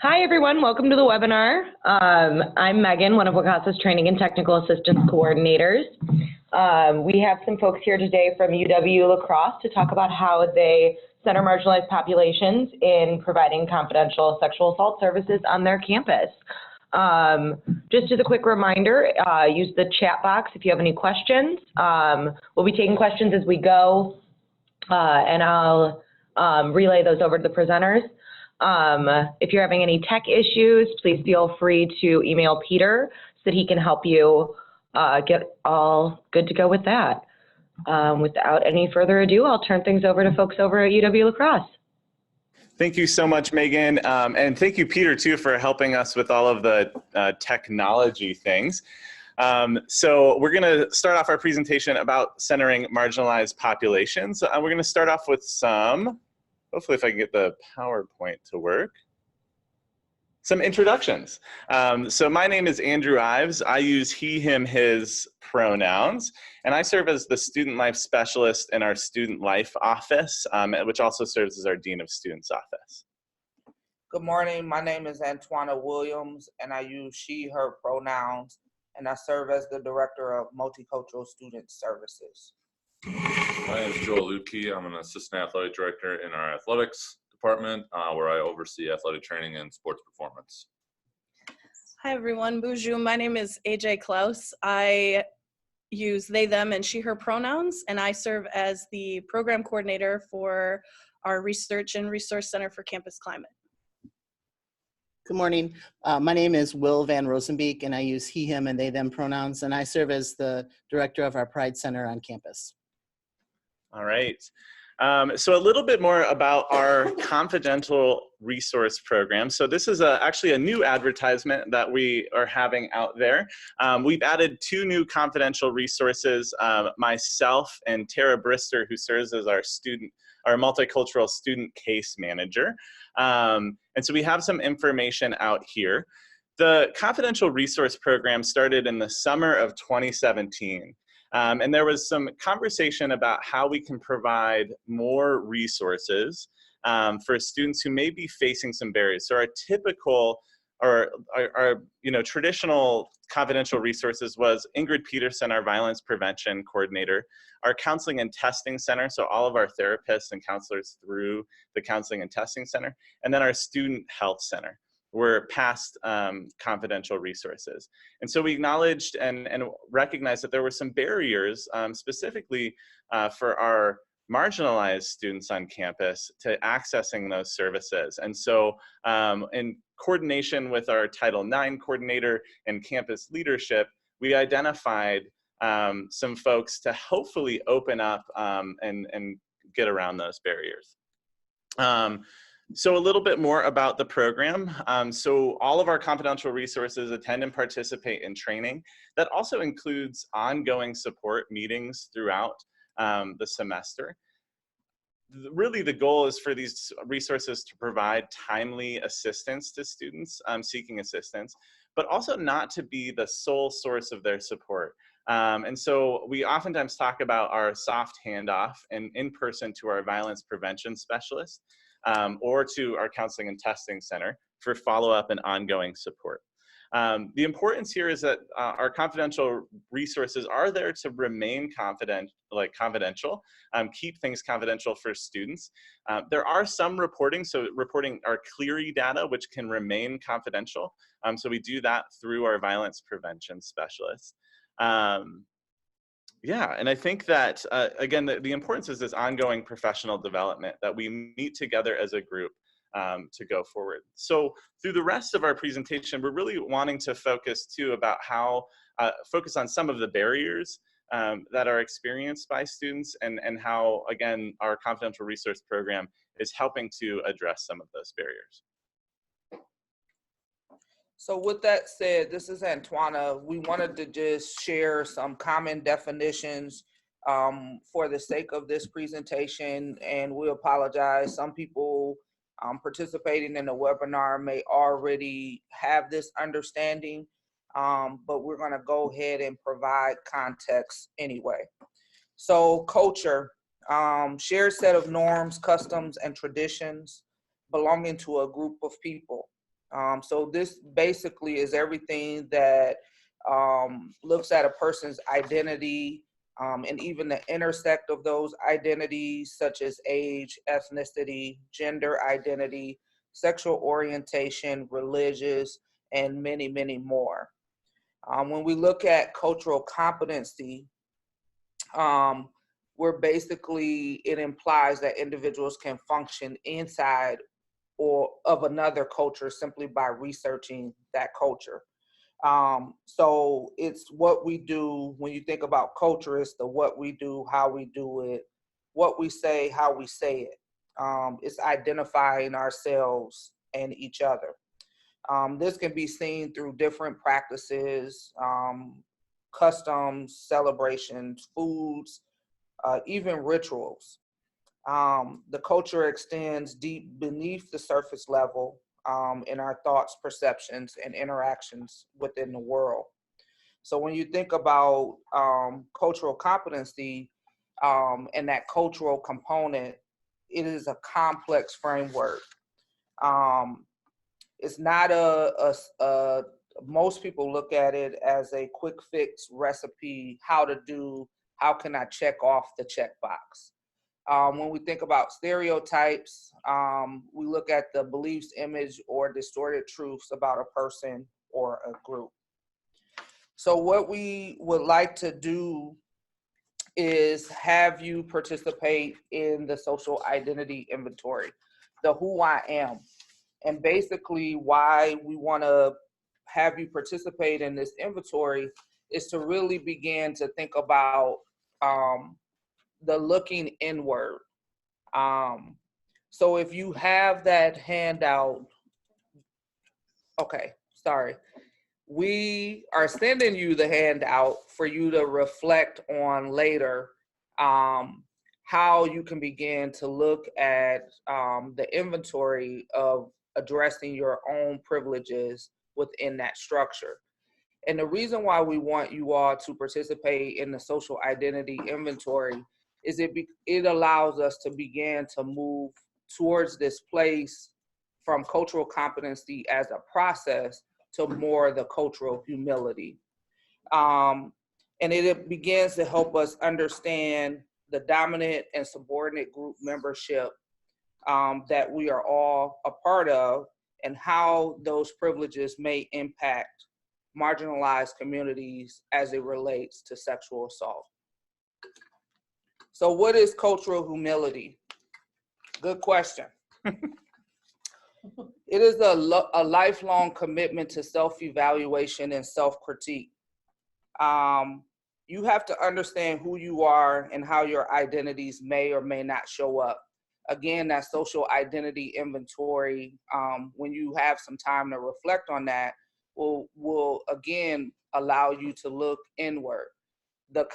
Hi, everyone. Welcome to the webinar. I'm Megan, one of WCASA's Training and Technical Assistance Coordinators. We have some folks here today from UWL Crosse to talk about how they center marginalized populations in providing confidential sexual assault services on their campus. Just as a quick reminder, use the chat box if you have any questions. We'll be taking questions as we go, and I'll relay those over to the presenters. If you're having any tech issues, please feel free to email Peter so that he can help you get all good to go with that. Without any further ado, I'll turn things over to folks over at UWL Crosse. Thank you so much, Megan. And thank you, Peter, too, for helping us with all of the technology things. So we're going to start off our presentation about centering marginalized populations. We're going to start off with some, hopefully if I can get the PowerPoint to work, some introductions. So my name is Andrew Ives. I use he, him, his pronouns, and I serve as the Student Life Specialist in our Student Life Office, which also serves as our Dean of Students Office. Good morning, my name is Antoina Williams, and I use she, her pronouns, and I serve as the Director of Multicultural Student Services. My name is Joel Lutke. I'm an Assistant Athletic Director in our Athletics Department, where I oversee athletic training and sports performance. Hi everyone, bonjour. My name is AJ Klaus. I use they, them, and she, her pronouns, and I serve as the program coordinator for our Research and Resource Center for Campus Climate. Good morning. My name is Will Van Rosenbeek, and I use he, him, and they, them pronouns, and I serve as the director of our Pride Center on campus. All right. So a little bit more about our confidential resource program. So this is actually a new advertisement that we are having out there. We've added 2 new confidential resources, myself and Tara Brister, who serves as our multicultural student case manager. And so we have some information out here. The confidential resource program started in the summer of 2017. And there was some conversation about how we can provide more resources for students who may be facing some barriers. So our typical or our traditional confidential resources was Ingrid Peterson, our violence prevention coordinator, our counseling and testing center, so all of our therapists and counselors through the counseling and testing center, and then our student health center were past confidential resources. And so we acknowledged and recognized that there were some barriers specifically for our marginalized students on campus to accessing those services. And so in coordination with our Title IX coordinator and campus leadership, we identified some folks to hopefully open up and get around those barriers. So a little bit more about the program. So all of our confidential resources attend and participate in training. That also includes ongoing support meetings throughout the semester. Really the goal is for these resources to provide timely assistance to students seeking assistance, but also not to be the sole source of their support. And so we oftentimes talk about our soft handoff and in person to our violence prevention specialist, or to our counseling and testing center for follow-up and ongoing support. The importance here is that our confidential resources are there to remain confidential, keep things confidential for students. There are some reporting, so reporting our Clery data, which can remain confidential. So we do that through our violence prevention specialists. Yeah, and I think that, again, the importance is this ongoing professional development, that we meet together as a group to go forward. So through the rest of our presentation, we're really wanting to focus too about how, focus on some of the barriers that are experienced by students and how, again, our confidential resource program is helping to address some of those barriers. So with that said, this is Antoina. We wanted to just share some common definitions for the sake of this presentation, and we apologize. Some people participating in the webinar may already have this understanding, but we're gonna go ahead and provide context anyway. So culture, shared set of norms, customs, and traditions belonging to a group of people. So this basically is everything that looks at a person's identity and even the intersect of those identities, such as age, ethnicity, gender identity, sexual orientation, religious, and many, many more. When we look at cultural competency, it implies that individuals can function inside or of another culture simply by researching that culture. So it's what we do. When you think about culture, it's the what we do, how we do it, what we say, how we say it. It's identifying ourselves and each other. This can be seen through different practices, customs, celebrations, foods, even rituals. The culture extends deep beneath the surface level in our thoughts, perceptions, and interactions within the world. So when you think about cultural competency and that cultural component, it is a complex framework. It's not most people look at it as a quick fix recipe, how can I check off the checkbox. When we think about stereotypes, we look at the beliefs, image, or distorted truths about a person or a group. So what we would like to do is have you participate in the social identity inventory, the who I am. And basically why we want to have you participate in this inventory is to really begin to think about the looking inward. So if you have that handout, okay, sorry. We are sending you the handout for you to reflect on later, how you can begin to look at the inventory of addressing your own privileges within that structure. And the reason why we want you all to participate in the social identity inventory is it allows us to begin to move towards this place from cultural competency as a process to more the cultural humility. And it begins to help us understand the dominant and subordinate group membership that we are all a part of and how those privileges may impact marginalized communities as it relates to sexual assault. So what is cultural humility? Good question. It is a lifelong commitment to self-evaluation and self-critique. You have to understand who you are and how your identities may or may not show up. Again, that social identity inventory, when you have some time to reflect on that, will again allow you to look inward. The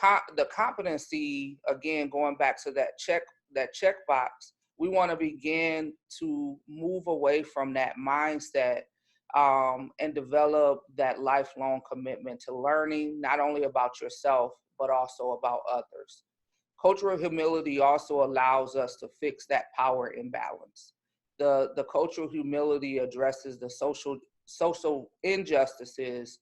competency, again, going back to that checkbox, we want to begin to move away from that mindset and develop that lifelong commitment to learning, not only about yourself, but also about others. Cultural humility also allows us to fix that power imbalance. The cultural humility addresses the social injustices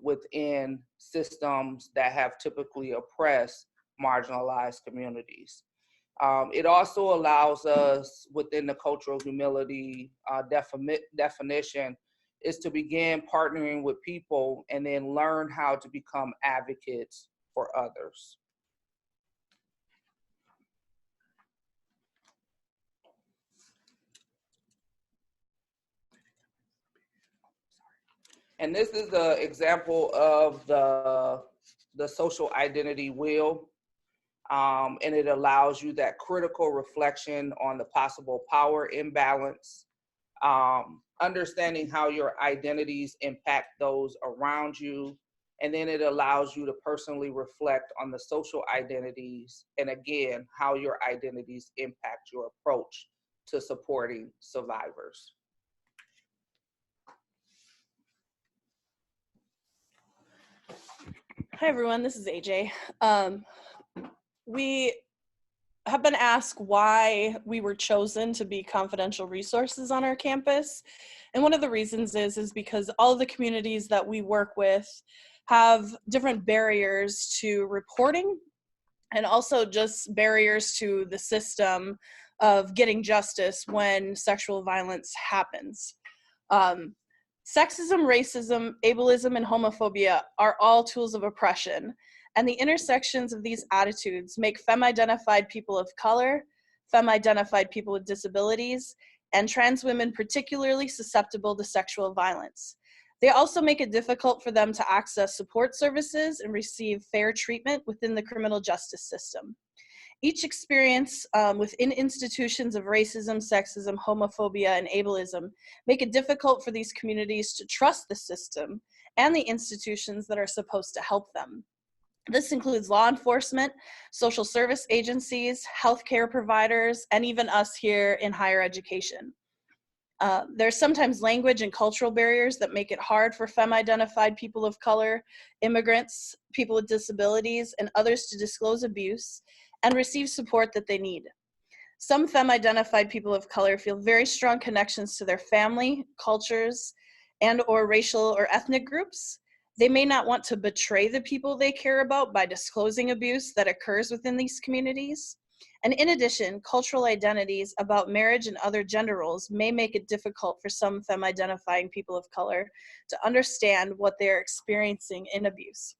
within systems that have typically oppressed marginalized communities. It also allows us within the cultural humility definition is to begin partnering with people and then learn how to become advocates for others. And this is the example of the social identity wheel. And it allows you that critical reflection on the possible power imbalance, understanding how your identities impact those around you. And then it allows you to personally reflect on the social identities and again, how your identities impact your approach to supporting survivors. Hi, everyone. This is AJ. We have been asked why we were chosen to be confidential resources on our campus. And one of the reasons is because all of the communities that we work with have different barriers to reporting, and also just barriers to the system of getting justice when sexual violence happens. Sexism, racism, ableism, and homophobia are all tools of oppression, and the intersections of these attitudes make femme-identified people of color, femme-identified people with disabilities, and trans women particularly susceptible to sexual violence. They also make it difficult for them to access support services and receive fair treatment within the criminal justice system. Each experience within institutions of racism, sexism, homophobia, and ableism make it difficult for these communities to trust the system and the institutions that are supposed to help them. This includes law enforcement, social service agencies, healthcare providers, and even us here in higher education. There's sometimes language and cultural barriers that make it hard for femme-identified people of color, immigrants, people with disabilities, and others to disclose abuse and receive support that they need. Some femme-identified people of color feel very strong connections to their family, cultures, and/or racial or ethnic groups. They may not want to betray the people they care about by disclosing abuse that occurs within these communities. And in addition, cultural identities about marriage and other gender roles may make it difficult for some femme-identifying people of color to understand what they're experiencing in abuse.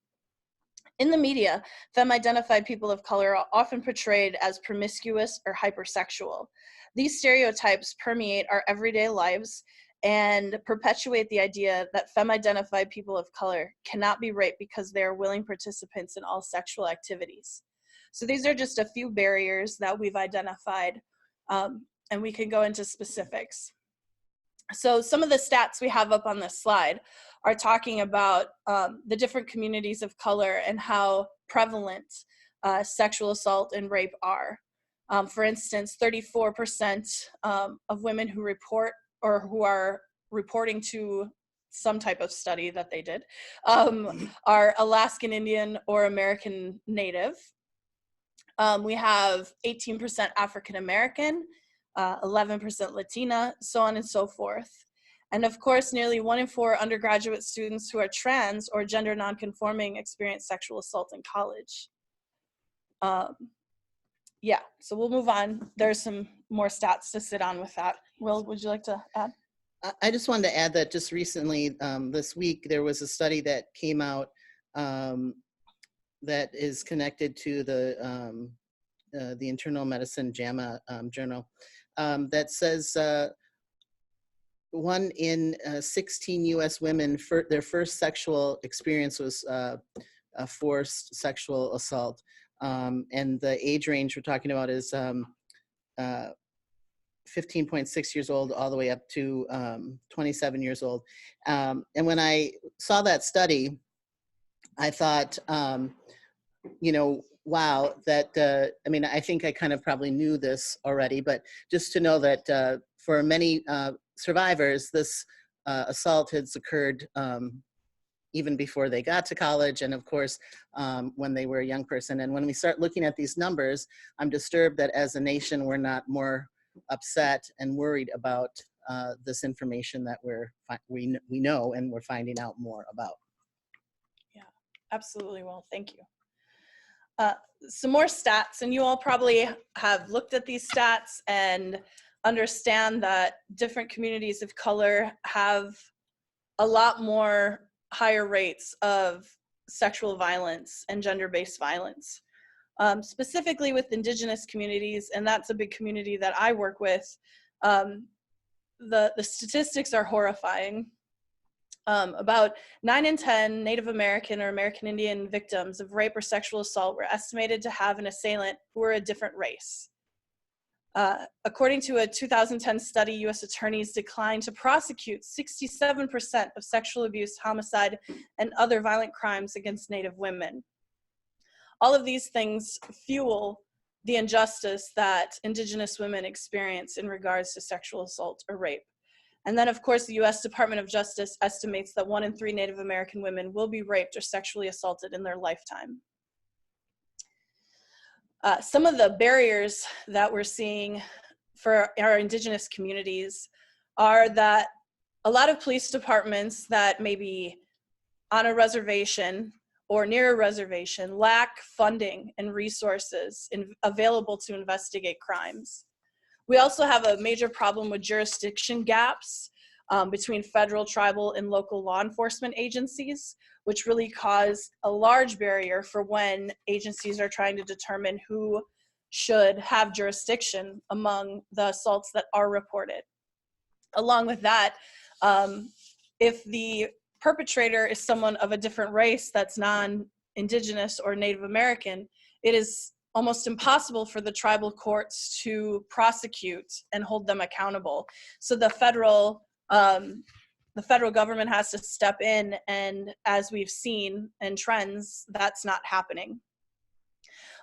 In the media, femme-identified people of color are often portrayed as promiscuous or hypersexual. These stereotypes permeate our everyday lives and perpetuate the idea that femme-identified people of color cannot be raped because they are willing participants in all sexual activities. So these are just a few barriers that we've identified, and we can go into specifics. So some of the stats we have up on this slide are talking about the different communities of color and how prevalent sexual assault and rape are. For instance, 34% of women who report or who are reporting to some type of study that they did are Alaskan Indian or American Native. We have 18% African American, 11% Latina, so on and so forth. And of course, nearly 1 in 4 undergraduate students who are trans or gender nonconforming experience sexual assault in college. Yeah, so we'll move on. There's some more stats to sit on with that. Will, would you like to add? I just wanted to add that just recently, this week, there was a study that came out that is connected to the Internal Medicine JAMA journal that says 1 in 16 US women, their first sexual experience was a forced sexual assault. And the age range we're talking about is 15.6 years old all the way up to 27 years old. And when I saw that study, I thought, you know, wow, that, I mean, I think I kind of probably knew this already, but just to know that for many survivors, this assault has occurred even before they got to college, and of course, when they were a young person. And when we start looking at these numbers, I'm disturbed that as a nation, we're not more upset and worried about this information that we know and we're finding out more about. Yeah, absolutely. Well, thank you. Some more stats, and you all probably have looked at these stats and understand that different communities of color have a lot more higher rates of sexual violence and gender-based violence. Specifically with Indigenous communities, and that's a big community that I work with, the statistics are horrifying. About 9 in 10 Native American or American Indian victims of rape or sexual assault were estimated to have an assailant who were a different race. According to a 2010 study, U.S. attorneys declined to prosecute 67% of sexual abuse, homicide, and other violent crimes against Native women. All of these things fuel the injustice that Indigenous women experience in regards to sexual assault or rape. And then, of course, the U.S. Department of Justice estimates that 1 in 3 Native American women will be raped or sexually assaulted in their lifetime. Some of the barriers that we're seeing for our Indigenous communities are that a lot of police departments that may be on a reservation or near a reservation lack funding and resources available to investigate crimes. We also have a major problem with jurisdiction gaps between federal, tribal, and local law enforcement agencies, which really cause a large barrier for when agencies are trying to determine who should have jurisdiction among the assaults that are reported. Along with that, if the perpetrator is someone of a different race that's non-Indigenous or Native American, it is almost impossible for the tribal courts to prosecute and hold them accountable. So the federal government has to step in, and as we've seen in trends, that's not happening.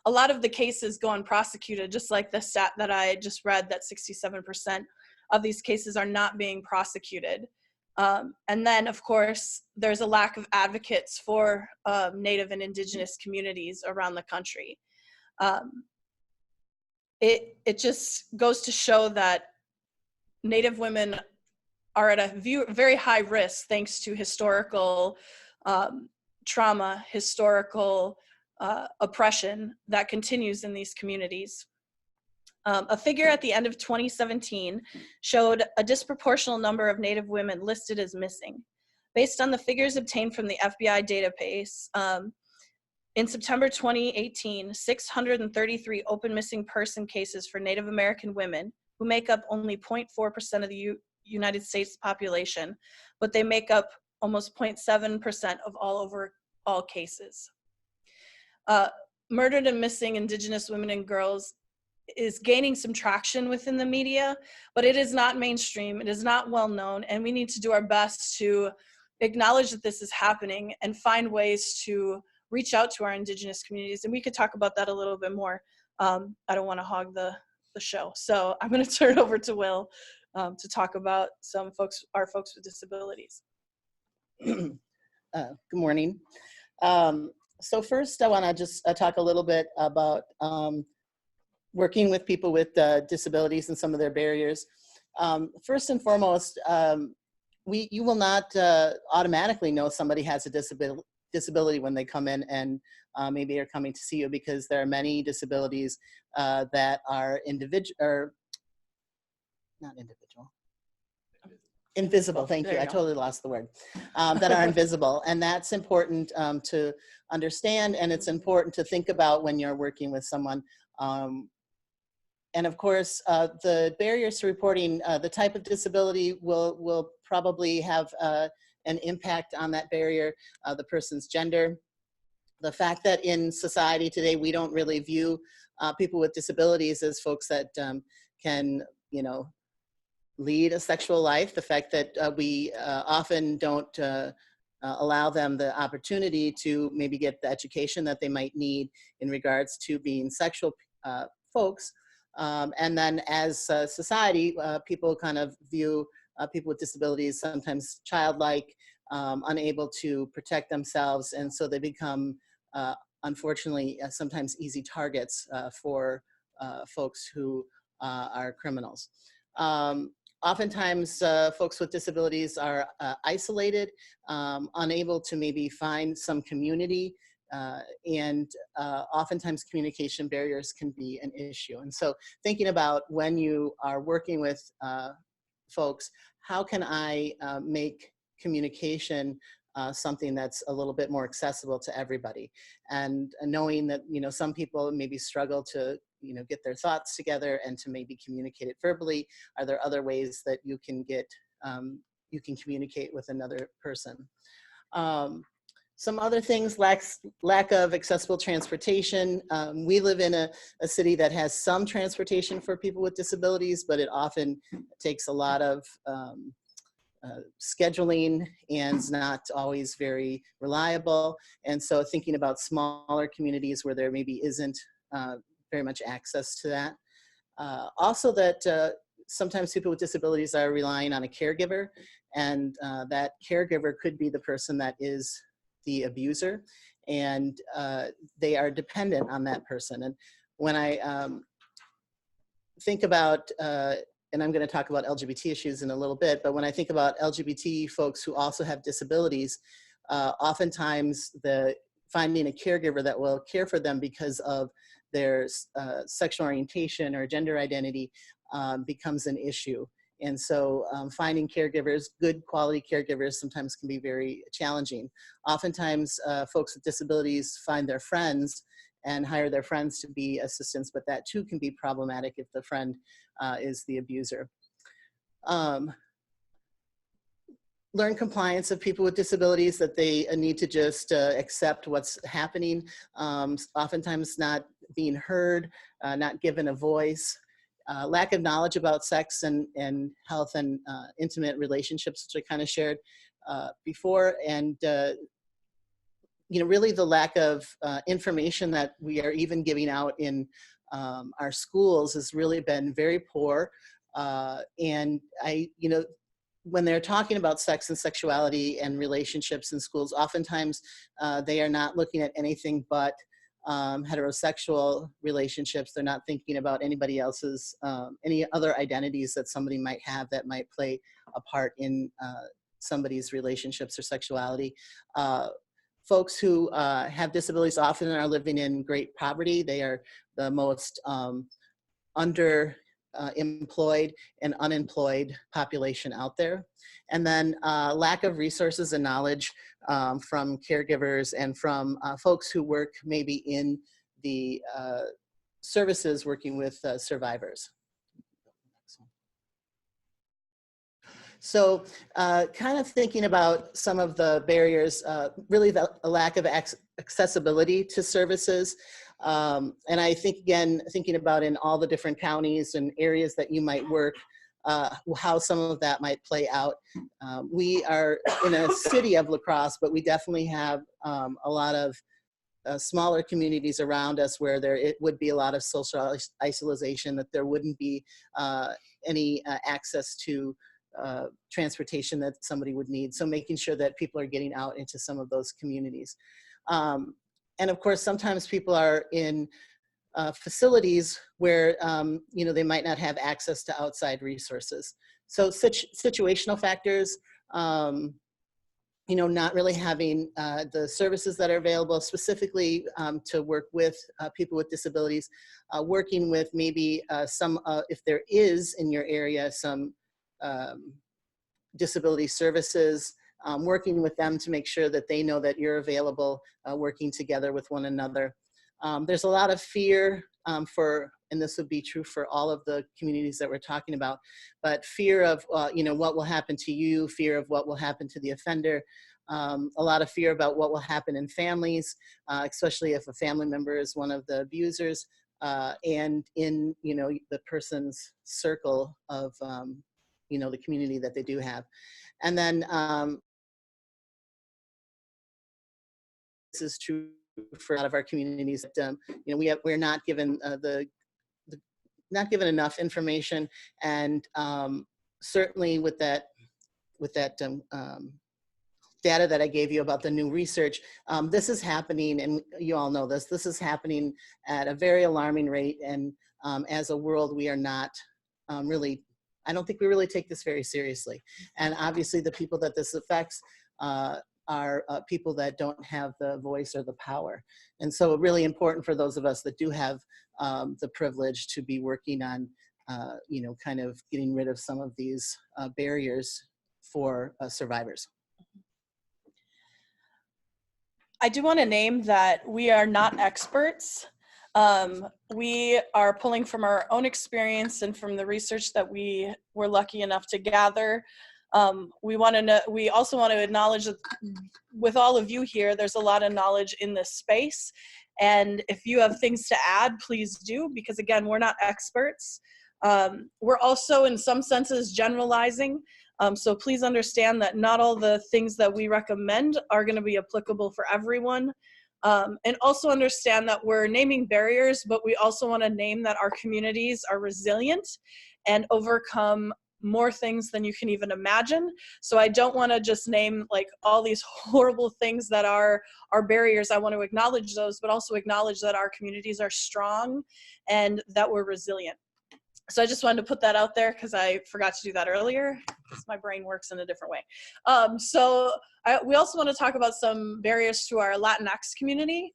A lot of the cases go unprosecuted, just like the stat that I just read, that 67% of these cases are not being prosecuted. And then, of course, there's a lack of advocates for Native and Indigenous communities around the country. It just goes to show that Native women are at a very high risk thanks to historical trauma, historical oppression that continues in these communities. A figure at the end of 2017 showed a disproportional number of Native women listed as missing. Based on the figures obtained from the FBI database, in September 2018, 633 open missing person cases for Native American women, who make up only 0.4% of the United States population, but they make up almost 0.7% of all cases. Murdered and missing Indigenous women and girls is gaining some traction within the media, but it is not mainstream, it is not well known, and we need to do our best to acknowledge that this is happening and find ways to reach out to our Indigenous communities. And we could talk about that a little bit more. I don't want to hog the show. So I'm going to turn it over to Will to talk about our folks with disabilities. Good morning. So first I want to just talk a little bit about working with people with disabilities and some of their barriers. First and foremost, you will not automatically know somebody has a disability when they come in and maybe are coming to see you, because there are many disabilities that are invisible, thank you. I totally lost the word. That are invisible. And that's important to understand, and it's important to think about when you're working with someone. And of course, the barriers to reporting the type of disability will probably have an impact on that barrier, the person's gender. The fact that in society today, we don't really view people with disabilities as folks that can, lead a sexual life. The fact that we often don't allow them the opportunity to maybe get the education that they might need in regards to being sexual folks. And then as a society, people kind of view people with disabilities sometimes childlike, unable to protect themselves, and so they become, unfortunately, sometimes easy targets for folks who are criminals. Oftentimes, folks with disabilities are isolated, unable to maybe find some community, and oftentimes communication barriers can be an issue. And so thinking about when you are working with folks, how can I make communication something that's a little bit more accessible to everybody? And knowing that, some people maybe struggle to, get their thoughts together and to maybe communicate it verbally. Are there other ways that you can communicate with another person? Some other things, lack of accessible transportation. We live in a city that has some transportation for people with disabilities, but it often takes a lot of scheduling and is not always very reliable. And so thinking about smaller communities where there maybe isn't very much access to that. Also that sometimes people with disabilities are relying on a caregiver, and that caregiver could be the person that is the abuser, and they are dependent on that person. And when I think about and I'm going to talk about LGBT issues in a little bit, but when I think about LGBT folks who also have disabilities, oftentimes finding a caregiver that will care for them because of their sexual orientation or gender identity becomes an issue. And so finding caregivers, good quality caregivers, sometimes can be very challenging. Oftentimes folks with disabilities find their friends and hire their friends to be assistants, but that too can be problematic if the friend is the abuser. Learn compliance of people with disabilities, that they need to just accept what's happening, oftentimes not being heard, not given a voice. Lack of knowledge about sex and health and intimate relationships, which I kind of shared before, and really the lack of information that we are even giving out in our schools has really been very poor. And when they're talking about sex and sexuality and relationships in schools, oftentimes they are not looking at anything but heterosexual relationships. They're not thinking about anybody else's, any other identities that somebody might have that might play a part in somebody's relationships or sexuality. Folks who have disabilities often are living in great poverty. They are the most underemployed and unemployed population out there. And then lack of resources and knowledge from caregivers and from folks who work maybe in the services working with survivors. So kind of thinking about some of the barriers, really the lack of accessibility to services. And I think, again, thinking about in all the different counties and areas that you might work, how some of that might play out. We are in a city of La Crosse, but we definitely have a lot of smaller communities around us where it would be a lot of social isolation, that there wouldn't be any access to transportation that somebody would need. So making sure that people are getting out into some of those communities. And of course, sometimes people are in facilities where they might not have access to outside resources. So situational factors, not really having the services that are available specifically to work with people with disabilities, working with maybe if there is in your area some disability services, working with them to make sure that they know that you're available, working together with one another. There's a lot of fear and this would be true for all of the communities that we're talking about, but fear of, what will happen to you, fear of what will happen to the offender, a lot of fear about what will happen in families, especially if a family member is one of the abusers, and in, the person's circle of, the community that they do have. And then this is true for a lot of our communities. We're not given not given enough information, and certainly with that data that I gave you about the new research, this is happening, and you all know this. This is happening at a very alarming rate, and as a world, we are not really. I don't think we really take this very seriously. And obviously, the people that this affects are people that don't have the voice or the power. And so really important for those of us that do have the privilege to be working on, kind of getting rid of some of these barriers for survivors. I do want to name that we are not experts. We are pulling from our own experience and from the research that we were lucky enough to gather. We also want to acknowledge that with all of you here, there's a lot of knowledge in this space. And if you have things to add, please do, because again, we're not experts. We're also in some senses generalizing. So please understand that not all the things that we recommend are going to be applicable for everyone. And also understand that we're naming barriers, but we also want to name that our communities are resilient and overcome more things than you can even imagine. So I don't want to just name like all these horrible things that are barriers. I want to acknowledge those, but also acknowledge that our communities are strong and that we're resilient. So I just wanted to put that out there because I forgot to do that earlier because my brain works in a different way. We also want to talk about some barriers to our Latinx community.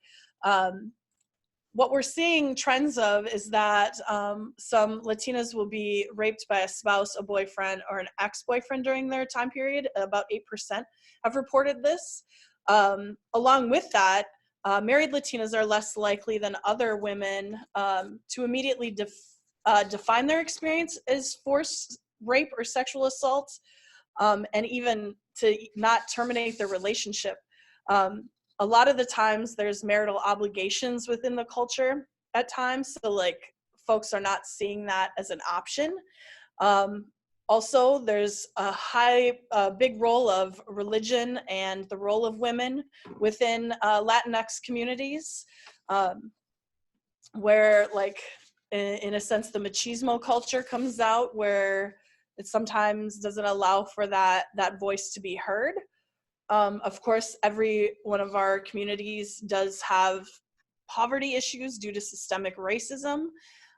What we're seeing trends of is that some Latinas will be raped by a spouse, a boyfriend, or an ex-boyfriend during their time period. About 8% have reported this. Along with that, married Latinas are less likely than other women to immediately define their experience as forced rape or sexual assault, and even to not terminate their relationship. A lot of the times there's marital obligations within the culture at times, so like folks are not seeing that as an option. Also, there's a big role of religion and the role of women within Latinx communities, where like, in a sense, the machismo culture comes out, where it sometimes doesn't allow for that voice to be heard. Of course, every one of our communities does have poverty issues due to systemic racism.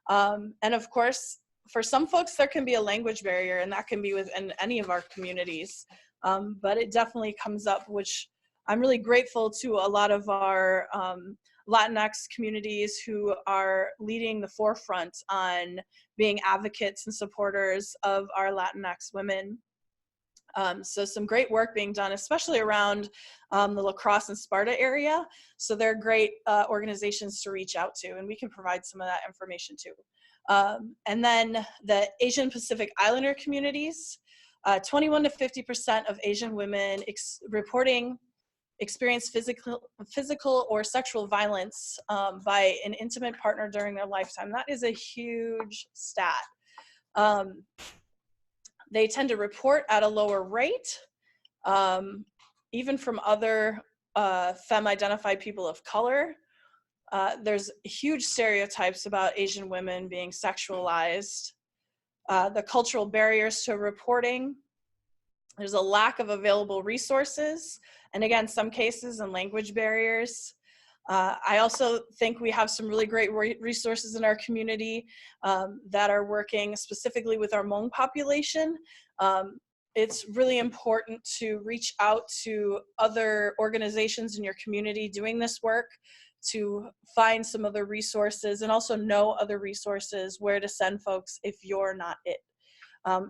And of course, for some folks, there can be a language barrier, and that can be within any of our communities. But it definitely comes up, which I'm really grateful to a lot of our Latinx communities who are leading the forefront on being advocates and supporters of our Latinx women. So some great work being done, especially around the La Crosse and Sparta area. So they're great organizations to reach out to, and we can provide some of that information too. And then the Asian Pacific Islander communities, 21 to 50% of Asian women reporting experience physical or sexual violence by an intimate partner during their lifetime. That is a huge stat. They tend to report at a lower rate, even from other femme-identified people of color. There's huge stereotypes about Asian women being sexualized. The cultural barriers to reporting. There's a lack of available resources, and again, some cases and language barriers. I also think we have some really great resources in our community that are working specifically with our Hmong population. It's really important to reach out to other organizations in your community doing this work to find some other resources, and also know other resources where to send folks if you're not it.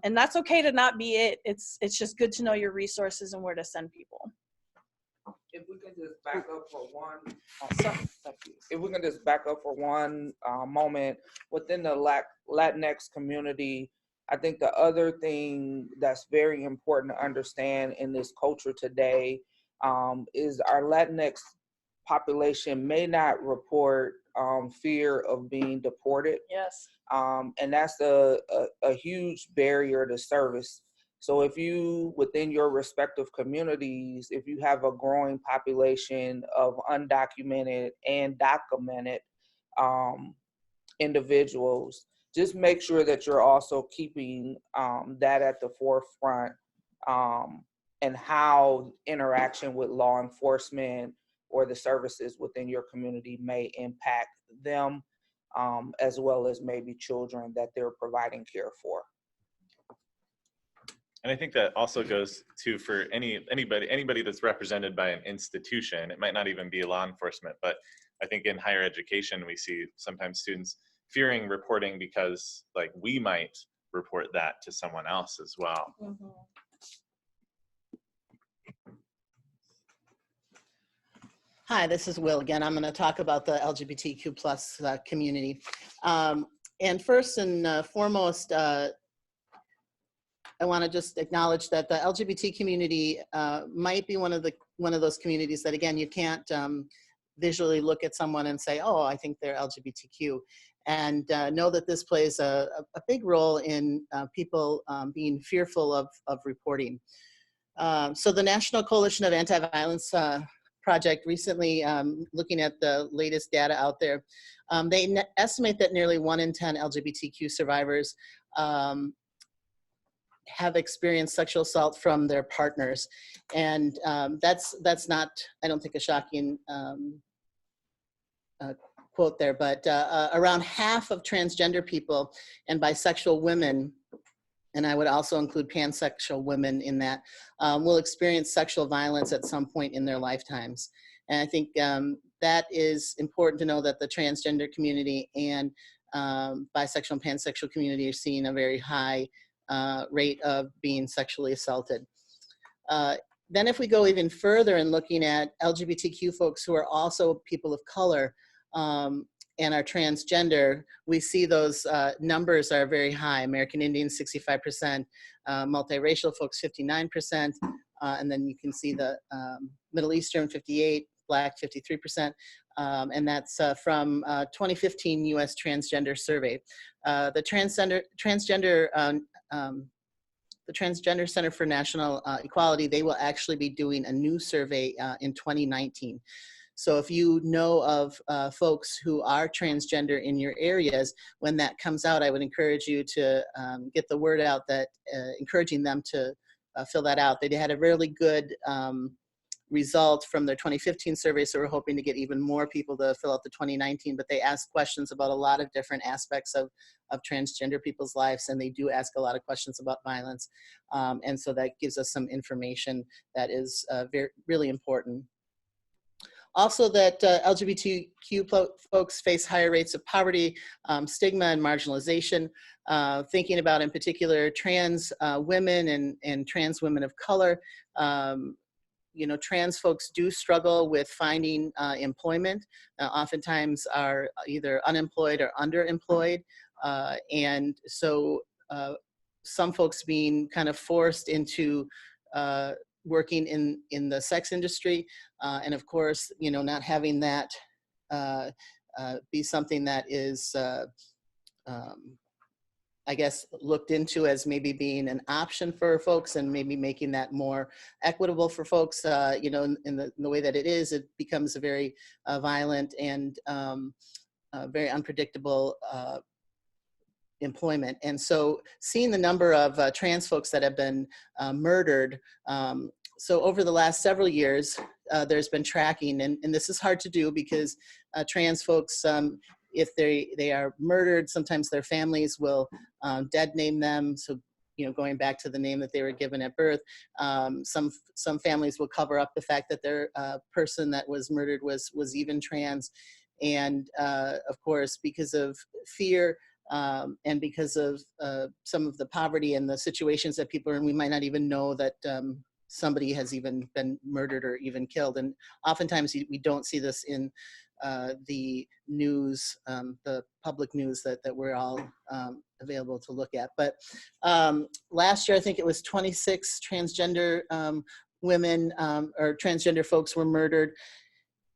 And that's okay to not be it. It's just good to know your resources and where to send people. If we can just back up for one, moment within the Latinx community, I think the other thing that's very important to understand in this culture today is our Latinx population may not report fear of being deported. Yes. And that's a huge barrier to service. So if you, within your respective communities, if you have a growing population of undocumented and documented individuals, just make sure that you're also keeping that at the forefront, and how interaction with law enforcement or the services within your community may impact them, as well as maybe children that they're providing care for. And I think that also goes to for anybody that's represented by an institution. It might not even be law enforcement, but I think in higher education, we see sometimes students fearing reporting because like we might report that to someone else as well. Mm-hmm. Hi, this is Will again. I'm going to talk about the LGBTQ plus community. And first and foremost, I want to just acknowledge that the LGBT community might be one of those communities that, again, you can't visually look at someone and say, oh, I think they're LGBTQ. And know that this plays a big role in people being fearful of reporting. So the National Coalition of Anti-Violence Project recently, looking at the latest data out there, they estimate that nearly 1 in 10 LGBTQ survivors have experienced sexual assault from their partners. And that's not, I don't think, a shocking quote there, but around half of transgender people and bisexual women, and I would also include pansexual women in that, will experience sexual violence at some point in their lifetimes. And I think that is important to know, that the transgender community and bisexual and pansexual community are seeing a very high rate of being sexually assaulted. Then if we go even further and looking at LGBTQ folks who are also people of color and are transgender, we see those numbers are very high. American Indians, 65%, multiracial folks, 59%, and then you can see the Middle Eastern, 58%, Black, 53%, and that's from 2015 US Transgender Survey. The Transgender Center for National Equality, they will actually be doing a new survey in 2019. So if you know of folks who are transgender in your areas, when that comes out, I would encourage you to get the word out, that encouraging them to fill that out. They had a really good result from their 2015 survey, so we're hoping to get even more people to fill out the 2019, but they ask questions about a lot of different aspects of transgender people's lives, and they do ask a lot of questions about violence. And so that gives us some information that is really important. Also, that LGBTQ folks face higher rates of poverty, stigma, and marginalization. Thinking about, in particular, trans women and trans women of color. You know, trans folks do struggle with finding employment. Oftentimes are either unemployed or underemployed. And so some folks being kind of forced into working in the sex industry. And of course, you know, not having that be something that is, I guess, looked into as maybe being an option for folks, and maybe making that more equitable for folks. You know, in the way that it is, it becomes a very violent and very unpredictable employment. And so seeing the number of trans folks that have been murdered, so over the last several years, there's been tracking, and this is hard to do because trans folks, if they are murdered, sometimes their families will dead name them. So, you know, going back to the name that they were given at birth, some families will cover up the fact that their person that was murdered was even trans. And of course, because of fear and because of some of the poverty and the situations that people are in, we might not even know that somebody has even been murdered or even killed. And oftentimes we don't see this in the news, the public news that we're all available to look at. But last year, I think it was 26 transgender women or transgender folks were murdered.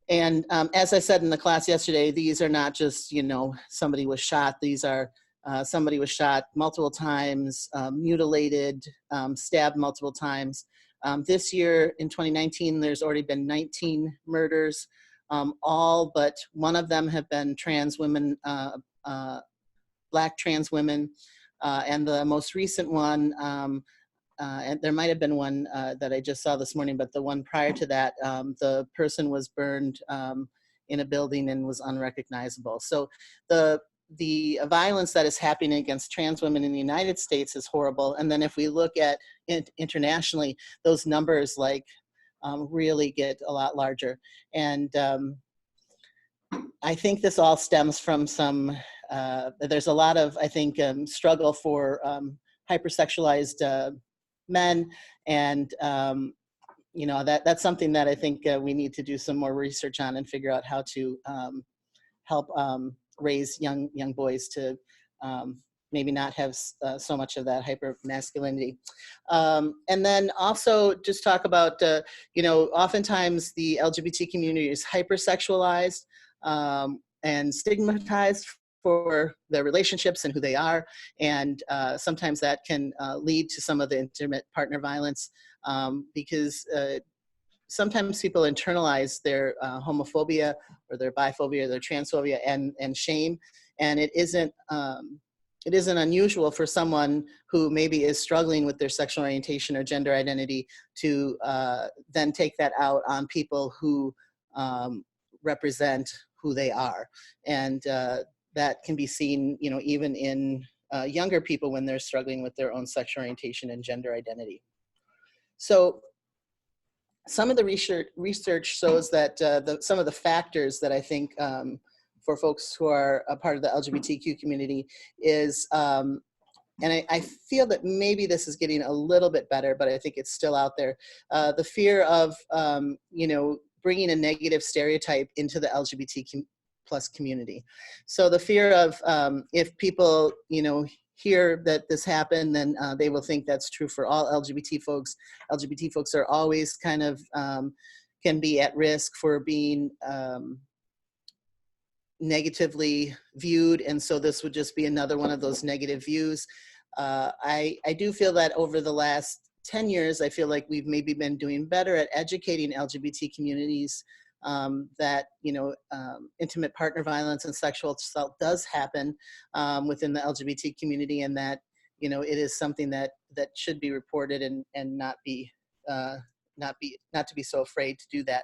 And as I said in the class yesterday, these are not just, you know, somebody was shot. These are somebody was shot multiple times, mutilated, stabbed multiple times. This year in 2019, there's already been 19 murders. All but one of them have been trans women, Black trans women. And the most recent one, and there might have been one that I just saw this morning, but the one prior to that, the person was burned in a building and was unrecognizable. So the violence that is happening against trans women in the United States is horrible. And then if we look at it internationally, those numbers really get a lot larger. And I think this all stems from some, there's a lot of, I think, struggle for hypersexualized men. And, you know, that's something that I think we need to do some more research on and figure out how to help raise young boys to maybe not have so much of that hyper masculinity. And then also just talk about, you know, oftentimes the LGBT community is hypersexualized and stigmatized for their relationships and who they are. And sometimes that can lead to some of the intimate partner violence because sometimes people internalize their homophobia or their biphobia or their transphobia and shame. And it isn't unusual for someone who maybe is struggling with their sexual orientation or gender identity to then take that out on people who represent who they are. And that can be seen, you know, even in younger people when they're struggling with their own sexual orientation and gender identity. So some of the research shows that some of the factors that I think for folks who are a part of the LGBTQ community is, and I feel that maybe this is getting a little bit better, but I think it's still out there. The fear of, you know, bringing a negative stereotype into the LGBTQ plus community. So the fear of if people, you know, hear that this happened, then they will think that's true for all LGBT folks. LGBT folks are always kind of, can be at risk for being negatively viewed. And so this would just be another one of those negative views. I do feel that over the last 10 years, I feel like we've maybe been doing better at educating LGBT communities that, you know, intimate partner violence and sexual assault does happen within the LGBT community, and that, you know, it is something that should be reported and not to be so afraid to do that.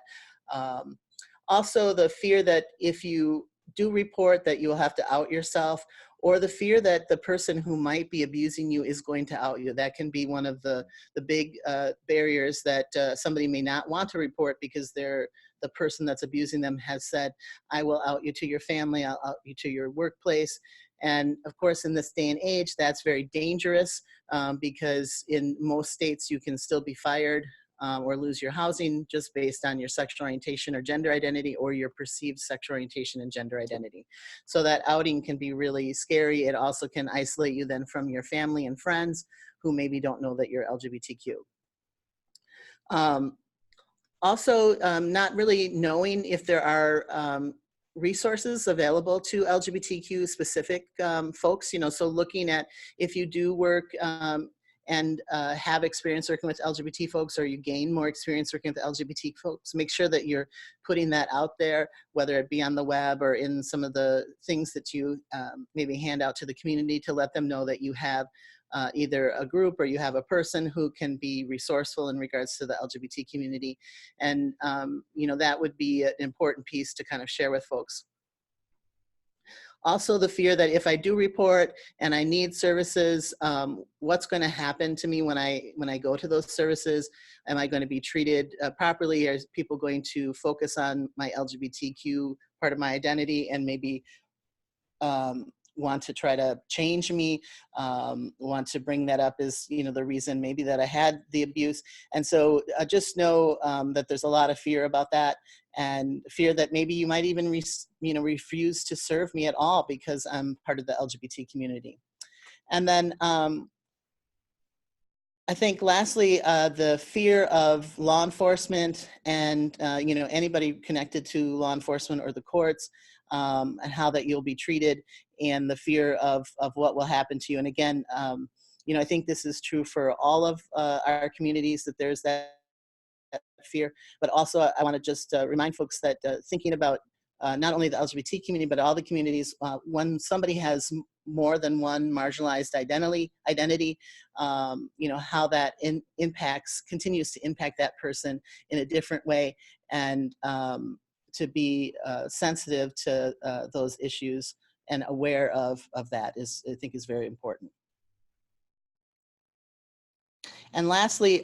Also, the fear that if you do report that you'll have to out yourself, or the fear that the person who might be abusing you is going to out you. That can be one of the big barriers that somebody may not want to report because the person that's abusing them has said, I will out you to your family, I'll out you to your workplace. And of course, in this day and age, that's very dangerous because in most states you can still be fired or lose your housing just based on your sexual orientation or gender identity, or your perceived sexual orientation and gender identity. So that outing can be really scary. It also can isolate you then from your family and friends who maybe don't know that you're LGBTQ. Also, not really knowing if there are resources available to LGBTQ specific folks, you know, so looking at if you do work and have experience working with LGBT folks, or you gain more experience working with LGBT folks, make sure that you're putting that out there, whether it be on the web or in some of the things that you maybe hand out to the community to let them know that you have either a group or you have a person who can be resourceful in regards to the LGBT community. And, you know, that would be an important piece to kind of share with folks. Also, the fear that if I do report and I need services, what's going to happen to me when I go to those services? Am I going to be treated properly? Are people going to focus on my LGBTQ part of my identity and maybe want to try to change me, want to bring that up as, you know, the reason maybe that I had the abuse? And so just know that there's a lot of fear about that, and fear that maybe you might even refuse to serve me at all because I'm part of the LGBT community. And then I think lastly, the fear of law enforcement and you know, anybody connected to law enforcement or the courts, and how that you'll be treated, and the fear of what will happen to you. And again, you know, I think this is true for all of our communities, that there's that fear. But also, I want to just remind folks that thinking about not only the LGBT community, but all the communities, when somebody has more than one marginalized identity, you know, how that continues to impact that person in a different way, and to be sensitive to those issues and aware of that is, I think, is very important. And lastly,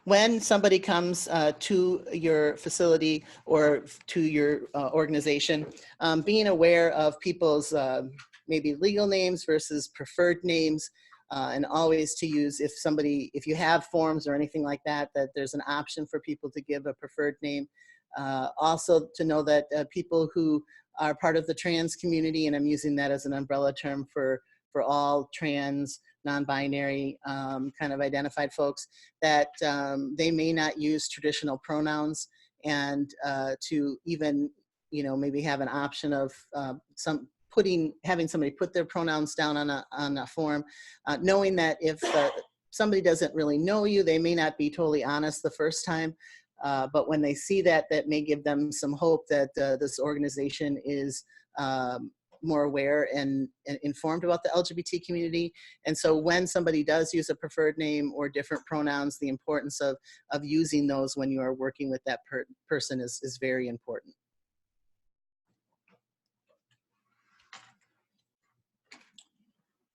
when somebody comes to your facility or to your organization, being aware of people's maybe legal names versus preferred names, and always to use, if you have forms or anything like that, that there's an option for people to give a preferred name. Also to know that people who are part of the trans community, and I'm using that as an umbrella term for all trans, non-binary kind of identified folks, that they may not use traditional pronouns, and to even, you know, maybe have an option of having somebody put their pronouns down on a form, knowing that if somebody doesn't really know you, they may not be totally honest the first time, but when they see that, that may give them some hope that this organization is more aware and informed about the LGBT community. And so when somebody does use a preferred name or different pronouns, the importance of using those when you are working with that person is very important.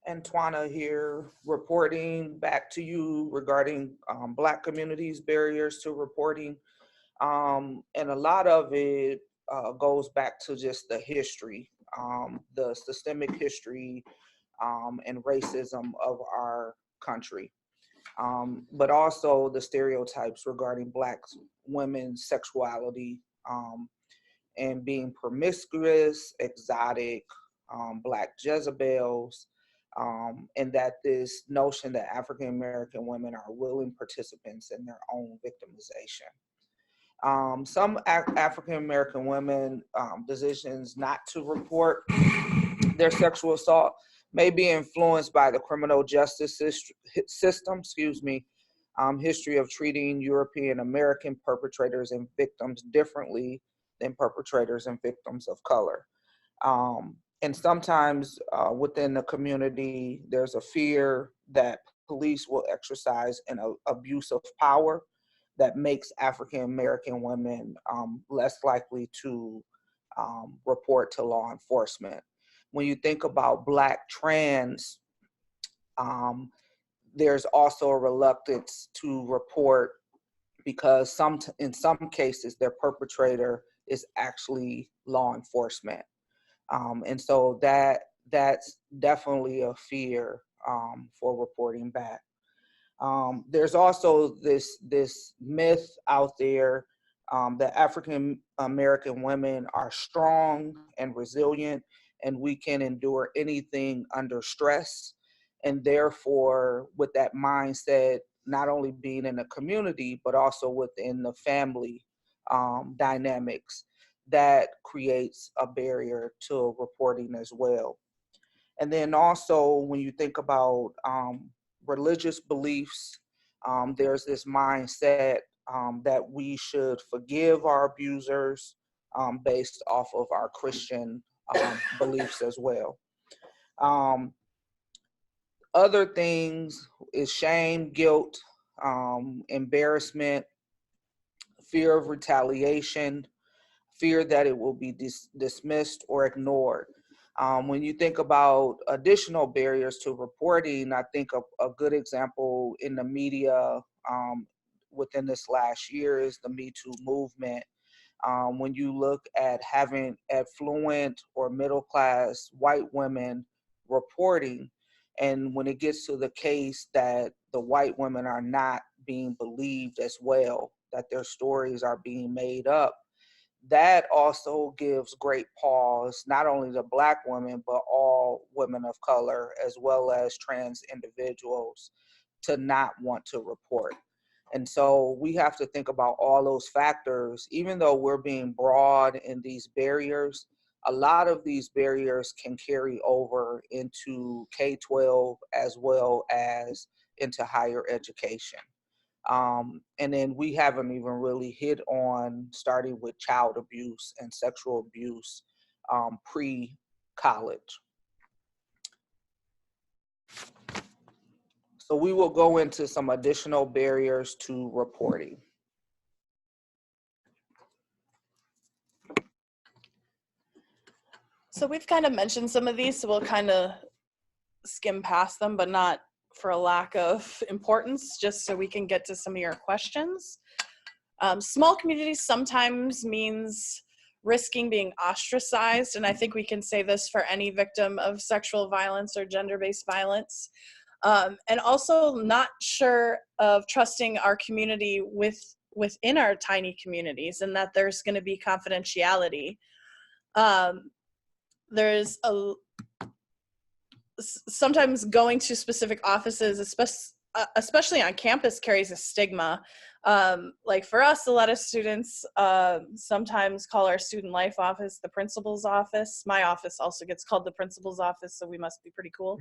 Antoina here, reporting back to you regarding Black communities' barriers to reporting. And a lot of it goes back to just the history, the systemic history and racism of our country, but also the stereotypes regarding Black women's sexuality and being promiscuous, exotic, Black Jezebels, and that this notion that African American women are willing participants in their own victimization. Some African American women decisions not to report their sexual assault may be influenced by the criminal justice system, history of treating European American perpetrators and victims differently than perpetrators and victims of color. And sometimes within the community, there's a fear that police will exercise an abuse of power that makes African American women less likely to report to law enforcement. When you think about Black trans, there's also a reluctance to report because in some cases their perpetrator is actually law enforcement. And so that's definitely a fear for reporting back. There's also this myth out there that African American women are strong and resilient, and we can endure anything under stress. And therefore, with that mindset, not only being in the community, but also within the family dynamics, that creates a barrier to reporting as well. And then also, when you think about religious beliefs, there's this mindset that we should forgive our abusers based off of our Christian beliefs as well. Other things is shame, guilt, embarrassment, fear of retaliation, fear that it will be dismissed or ignored. When you think about additional barriers to reporting, I think a good example in the media within this last year is the Me Too movement. When you look at having affluent or middle class white women reporting, and when it gets to the case that the white women are not being believed as well, that their stories are being made up, that also gives great pause, not only to Black women, but all women of color, as well as trans individuals, to not want to report. And so we have to think about all those factors. Even though we're being broad in these barriers, a lot of these barriers can carry over into K-12 as well as into higher education. And then we haven't even really hit on starting with child abuse and sexual abuse pre-college. So we will go into some additional barriers to reporting. So we've kind of mentioned some of these, so we'll kind of skim past them, but not for a lack of importance, just so we can get to some of your questions. Small communities sometimes means risking being ostracized, and I think we can say this for any victim of sexual violence or gender-based violence. And also not sure of trusting our community within our tiny communities, and that there's going to be confidentiality. There's sometimes going to specific offices, especially on campus, carries a stigma. Like for us, a lot of students sometimes call our student life office the principal's office. My office also gets called the principal's office, so we must be pretty cool.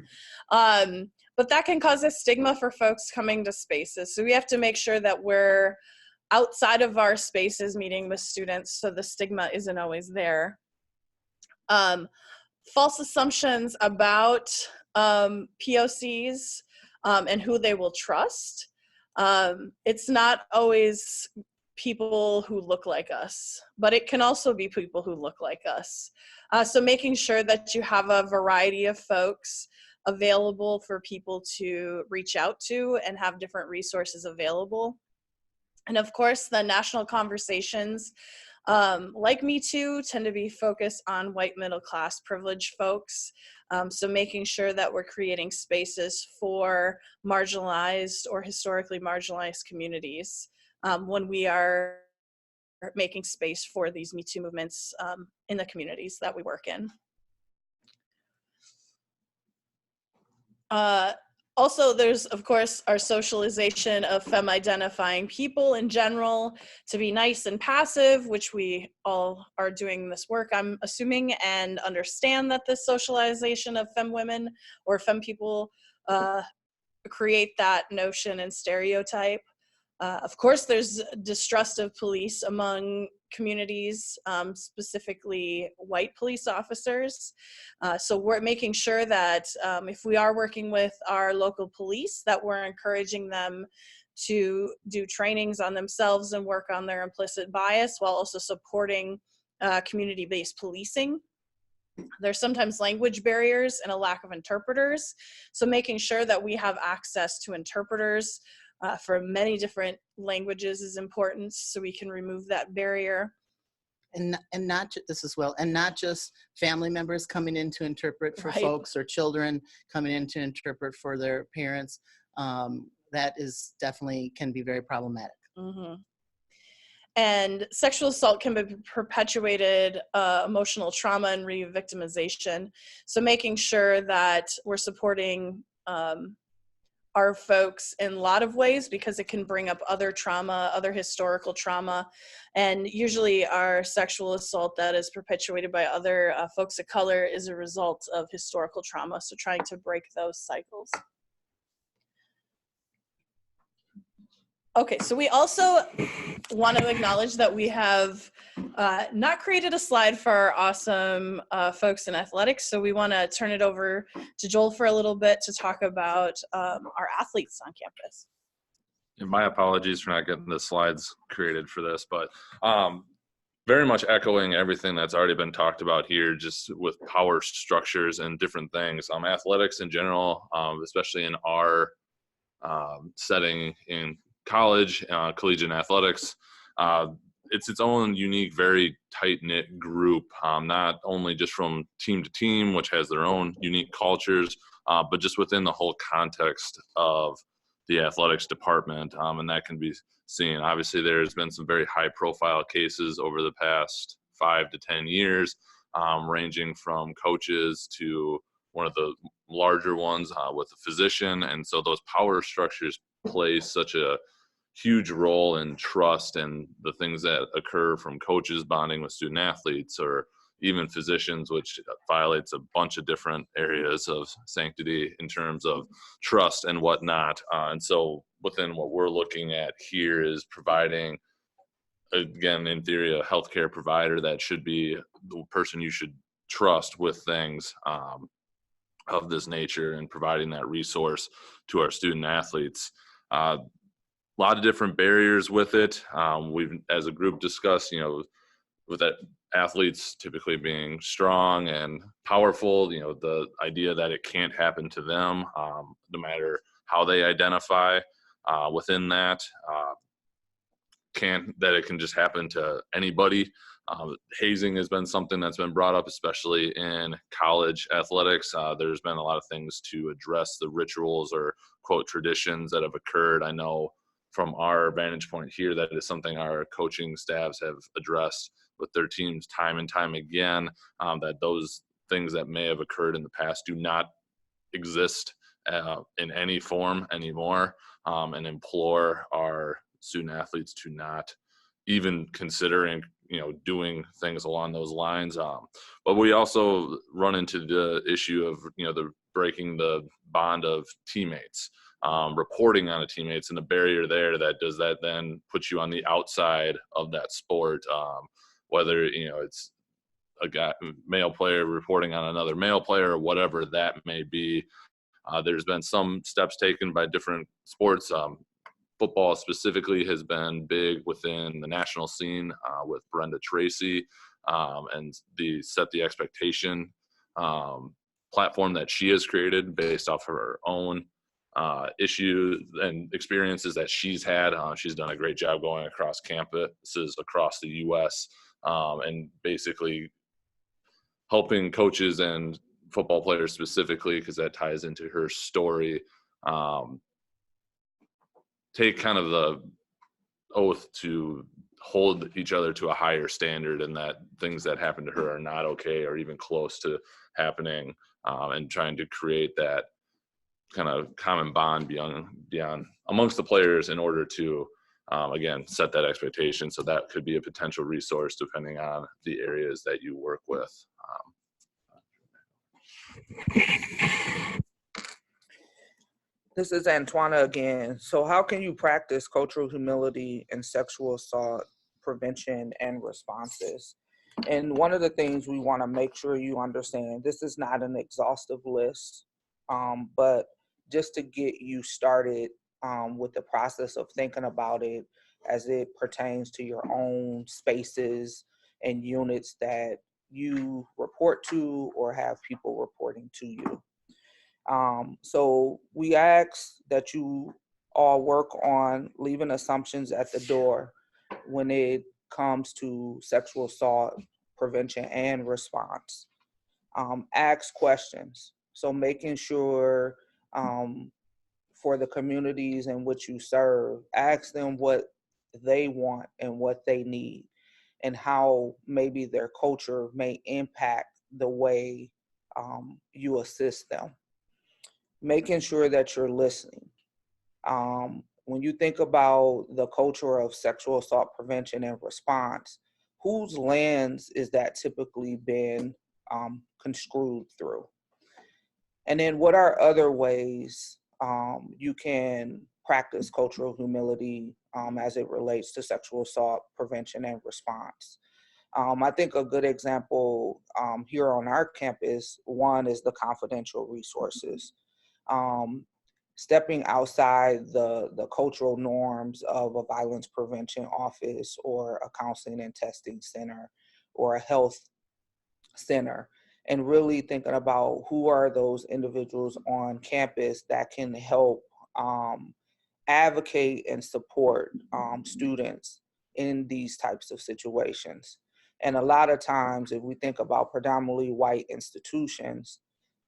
But that can cause a stigma for folks coming to spaces. So we have to make sure that we're outside of our spaces meeting with students, so the stigma isn't always there. False assumptions about POCs and who they will trust. It's not always people who look like us, but it can also be people who look like us. So making sure that you have a variety of folks available for people to reach out to and have different resources available. And of course, the national conversations, like Me Too, tend to be focused on white middle class privileged folks. So making sure that we're creating spaces for marginalized or historically marginalized communities when we are making space for these Me Too movements in the communities that we work in. Also, there's, of course, our socialization of femme-identifying people in general to be nice and passive, which we all are doing this work, I'm assuming, and understand that this socialization of femme women or femme people create that notion and stereotype. Of course, there's distrust of police among communities, specifically white police officers. So we're making sure that if we are working with our local police, that we're encouraging them to do trainings on themselves and work on their implicit bias while also supporting community-based policing. There's sometimes language barriers and a lack of interpreters. So making sure that we have access to interpreters for many different languages is important so we can remove that barrier. And not this as well, and not just family members coming in to interpret for Right. folks, or children coming in to interpret for their parents. That is definitely can be very problematic. Mm-hmm. And sexual assault can be perpetuated emotional trauma and re-victimization. So making sure that we're supporting our folks in a lot of ways, because it can bring up other trauma, other historical trauma. And usually our sexual assault that is perpetuated by other folks of color is a result of historical trauma. So trying to break those cycles. Okay, so we also want to acknowledge that we have not created a slide for our awesome folks in athletics, so we want to turn it over to Joel for a little bit to talk about our athletes on campus. And my apologies for not getting the slides created for this, but very much echoing everything that's already been talked about here, just with power structures and different things. Athletics in general, especially in our setting in college, collegiate athletics, it's its own unique, very tight-knit group, not only just from team to team, which has their own unique cultures, but just within the whole context of the athletics department, and that can be seen. Obviously, there's been some very high-profile cases over the past 5 to 10 years, ranging from coaches to one of the larger ones with a physician, and so those power structures play such a huge role in trust and the things that occur from coaches bonding with student athletes, or even physicians, which violates a bunch of different areas of sanctity in terms of trust and whatnot. And so within what we're looking at here is providing, again, in theory, a healthcare provider that should be the person you should trust with things of this nature, and providing that resource to our student athletes. A lot of different barriers with it. We've, as a group, discussed, with that athletes typically being strong and powerful, the idea that it can't happen to them, no matter how they identify within that, that it can just happen to anybody. Hazing has been something that's been brought up, especially in college athletics. There's been a lot of things to address the rituals or quote traditions that have occurred. I know from our vantage point here, that is something our coaching staffs have addressed with their teams time and time again, that those things that may have occurred in the past do not exist in any form anymore, and implore our student athletes to not even considering doing things along those lines. But we also run into the issue of the breaking the bond of teammates, reporting on a teammates, and the barrier there. That does that then put you on the outside of that sport, whether it's a male player reporting on another male player, or whatever that may be. There's been some steps taken by different sports. Football specifically has been big within the national scene with Brenda Tracy, and set the expectation platform that she has created based off of her own issues and experiences that she's had. She's done a great job going across campuses across the U.S. And basically helping coaches and football players specifically, because that ties into her story, take kind of the oath to hold each other to a higher standard, and that things that happen to her are not okay or even close to happening, and trying to create that kind of common bond beyond amongst the players in order to again set that expectation. So that could be a potential resource depending on the areas that you work with. This is Antoina again. So how can you practice cultural humility and sexual assault prevention and responses? And one of the things we want to make sure you understand, this is not an exhaustive list, but just to get you started with the process of thinking about it as it pertains to your own spaces and units that you report to or have people reporting to you. So we ask that you all work on leaving assumptions at the door when it comes to sexual assault prevention and response. Ask questions. So making sure for the communities in which you serve, ask them what they want and what they need, and how maybe their culture may impact the way you assist them. Making sure that you're listening. When you think about the culture of sexual assault prevention and response, whose lens is that typically been construed through? And then what are other ways you can practice cultural humility as it relates to sexual assault prevention and response? I think a good example here on our campus, one is the confidential resources. Stepping outside the cultural norms of a violence prevention office or a counseling and testing center or a health center, and really thinking about who are those individuals on campus that can help advocate and support students in these types of situations. And a lot of times, if we think about predominantly white institutions,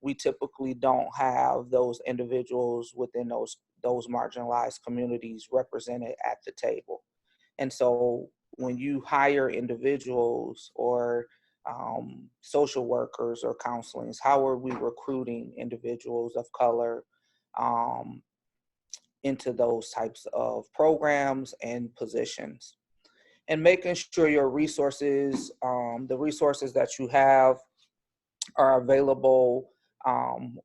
we typically don't have those individuals within those marginalized communities represented at the table. And so when you hire individuals or social workers or counselings, how are we recruiting individuals of color into those types of programs and positions? And making sure your resources, the resources that you have, are available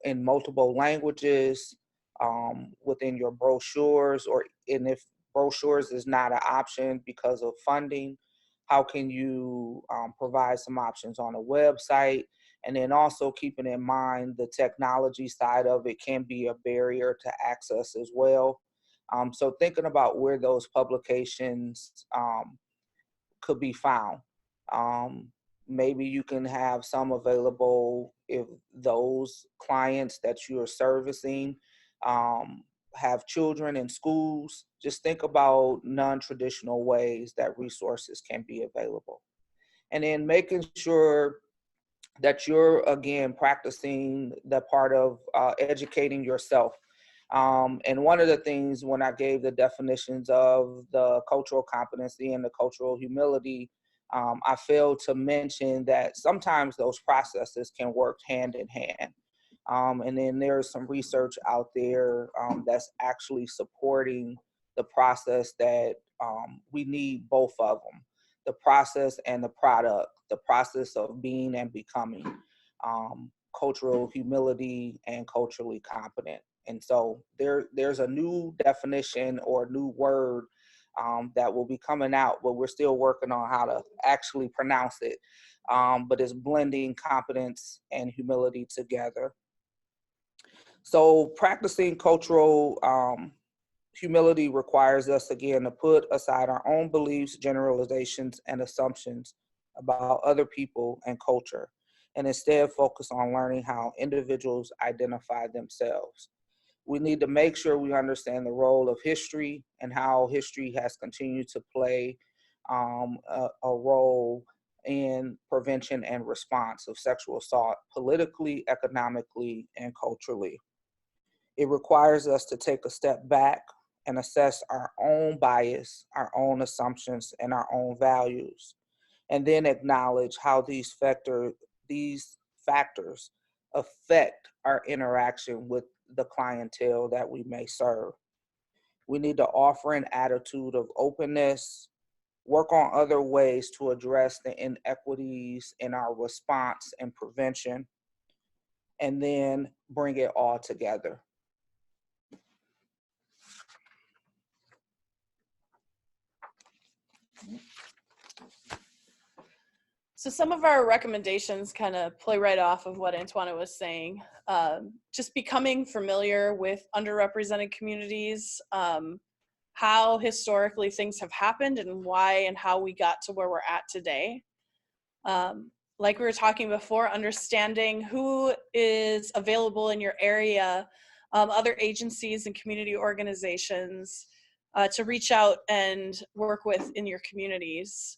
in multiple languages within your brochures, and if brochures is not an option because of funding, how can you provide some options on a website? And then also keeping in mind the technology side of it can be a barrier to access as well. So thinking about where those publications could be found. Maybe you can have some available if those clients that you are servicing have children in schools. Just think about non-traditional ways that resources can be available. And then making sure that you're, again, practicing the part of educating yourself. And one of the things when I gave the definitions of the cultural competency and the cultural humility, I failed to mention that sometimes those processes can work hand in hand. And then there's some research out there that's actually supporting the process that we need both of them, the process and the product, the process of being and becoming cultural humility and culturally competent. And so there's a new definition or a new word that will be coming out, but we're still working on how to actually pronounce it. But it's blending competence and humility together. So practicing cultural humility requires us, again, to put aside our own beliefs, generalizations, and assumptions about other people and culture, and instead focus on learning how individuals identify themselves. We need to make sure we understand the role of history and how history has continued to play a role in prevention and response of sexual assault politically, economically, and culturally. It requires us to take a step back and assess our own bias, our own assumptions, and our own values, and then acknowledge how these factors affect our interaction with the clientele that we may serve. We need to offer an attitude of openness, work on other ways to address the inequities in our response and prevention, and then bring it all together. So some of our recommendations kind of play right off of what Antoine was saying. Just becoming familiar with underrepresented communities, how historically things have happened and why and how we got to where we're at today. Like we were talking before, understanding who is available in your area, other agencies and community organizations to reach out and work with in your communities.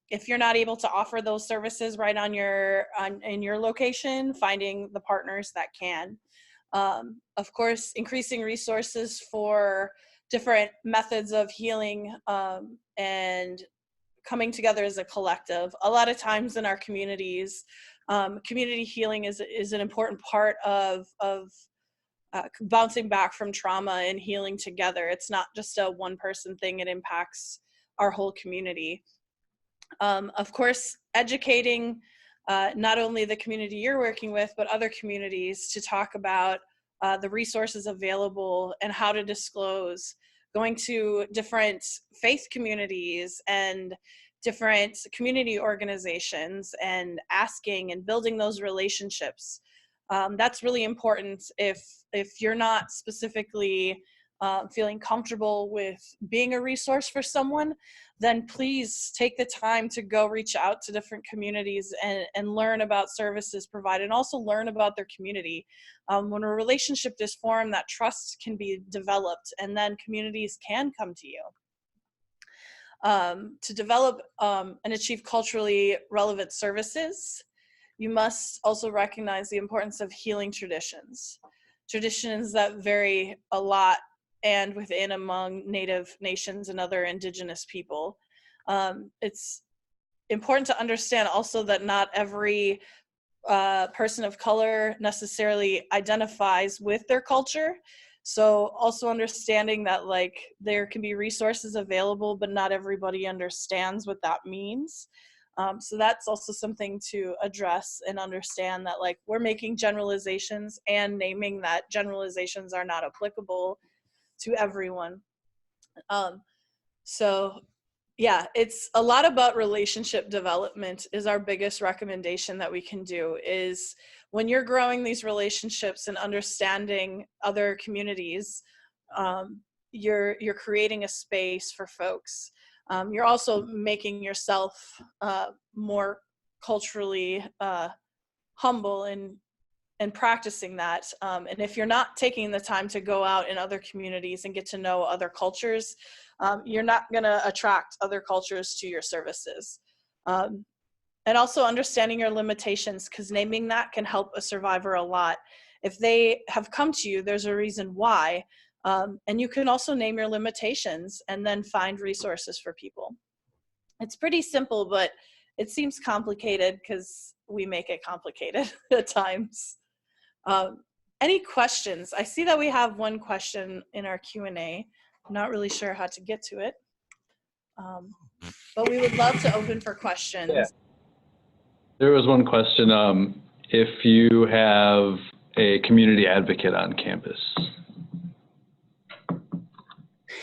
If you're not able to offer those services right in your location, finding the partners that can. Of course, increasing resources for different methods of healing and coming together as a collective. A lot of times in our communities, community healing is an important part of bouncing back from trauma and healing together. It's not just a one-person thing, it impacts our whole community. Of course, educating not only the community you're working with, but other communities to talk about the resources available and how to disclose, going to different faith communities and different community organizations and asking and building those relationships. That's really important if you're not specifically feeling comfortable with being a resource for someone, then please take the time to go reach out to different communities and learn about services provided and also learn about their community. When a relationship is formed, that trust can be developed and then communities can come to you. To develop and achieve culturally relevant services, you must also recognize the importance of healing traditions that vary a lot and within among Native nations and other indigenous people. It's important to understand also that not every person of color necessarily identifies with their culture. So also understanding that like there can be resources available, but not everybody understands what that means. So that's also something to address and understand that like we're making generalizations and naming that generalizations are not applicable to everyone. So yeah, it's a lot about relationship development is our biggest recommendation that we can do is when you're growing these relationships and understanding other communities, you're creating a space for folks. You're also making yourself more culturally humble and practicing that. And if you're not taking the time to go out in other communities and get to know other cultures, you're not going to attract other cultures to your services. And also understanding your limitations, because naming that can help a survivor a lot. If they have come to you, there's a reason why. And you can also name your limitations and then find resources for people. It's pretty simple, but it seems complicated because we make it complicated at times. Any questions? I see that we have one question in our Q&A. I'm not really sure how to get to it, but we would love to open for questions. Yeah. There was one question, if you have a community advocate on campus.